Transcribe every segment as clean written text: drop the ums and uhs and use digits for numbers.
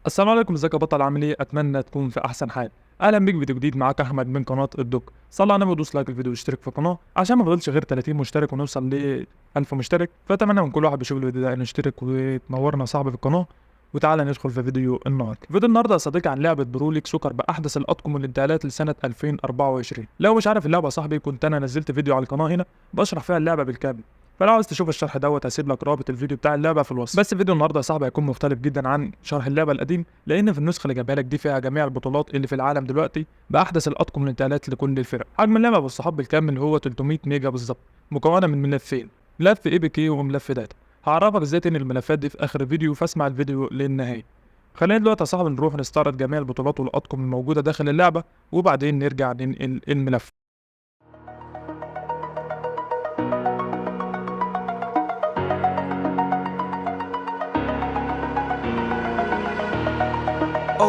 السلام عليكم، ازيك يا بطل؟ عامل ايه؟ اتمنى تكون في احسن حال. اهلا بيك فيديو جديد. معاك احمد من قناه الدوك. صلي على النبي ودوس لايك الفيديو واشترك في القناه عشان ما فضلش غير 30 مشترك ونوصل ل 1000 مشترك. فاتمنى من كل واحد بيشوف الفيديو ده انه يشترك وتنورنا يا صاحبي في القناه. وتعالى ندخل في فيديو النهارده. فيديو النهارده يا صديقي عن لعبه بروليك سوكر باحدث الاطقم والانتقالات لسنه 2024. لو مش عارف اللعبه يا صاحبي، كنت انا نزلت فيديو على القناه هنا بشرح فيها اللعبه بالكامل. فلو عاوز تشوف الشرح دوت هسيب لك رابط الفيديو بتاع اللعبه في الوصف. بس فيديو النهارده يا صاحبي هيكون مختلف جدا عن شرح اللعبه القديم، لان في النسخه اللي جايبها لك دي فيها جميع البطولات اللي في العالم دلوقتي باحدث الاطقم والانتقالات لكل الفرق. حجم اللعبه بالصحاب بالكامل هو 300 ميجا بالظبط، مكونه من ملفين، ملف اي بي كي وملف داتا. هعرفك ازاي تنقل الملفات دي في اخر الفيديو، فاسمع الفيديو للنهايه. خلينا دلوقتي يا صاحبي نروح نستعرض جميع البطولات والاطقم الموجوده داخل اللعبه، وبعدين نرجع ننقل الملف.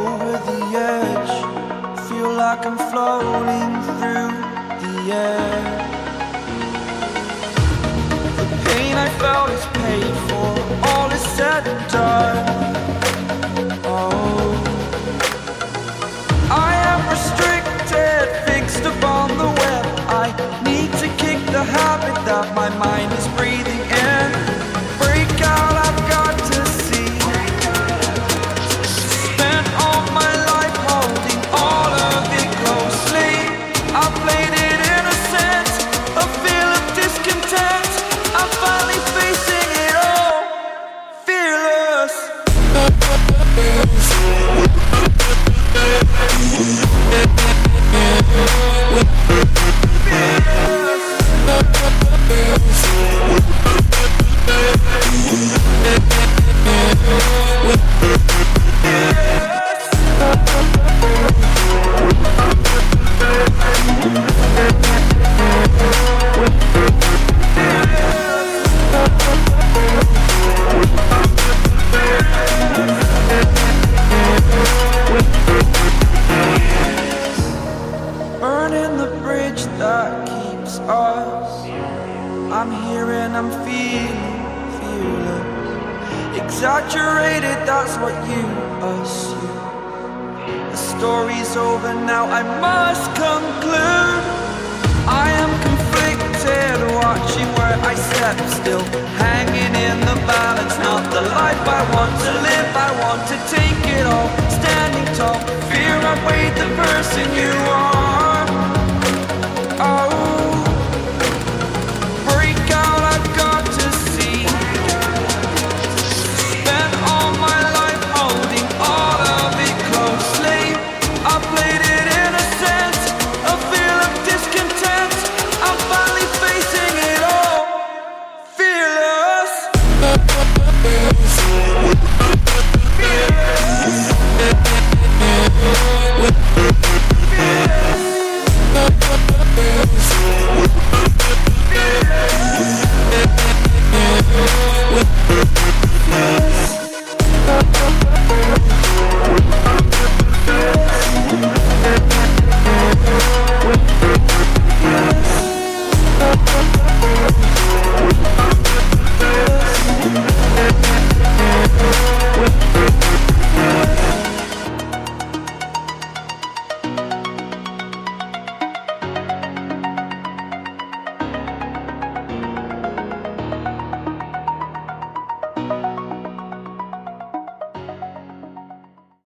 Over the edge, feel like I'm floating through the air. The pain I felt is paid for, all is said and done. Oh, I am restricted, fixed upon the web. I need to kick the habit that my mind is breathing in. Break out, I've got to see. Spent all my life holding all of it closely. I played it innocent, a feel of discontent. I'm finally facing it all, fearless. Burning the bridge that keeps us. I'm here and I'm feeling fearless. Exaggerated, that's what you assume. The story's over now, I must conclude. I am conflicted, watching where I step still, hanging in the balance. Not the life I want to live, I want to take it all. Standing tall, fear I weighed the person you are.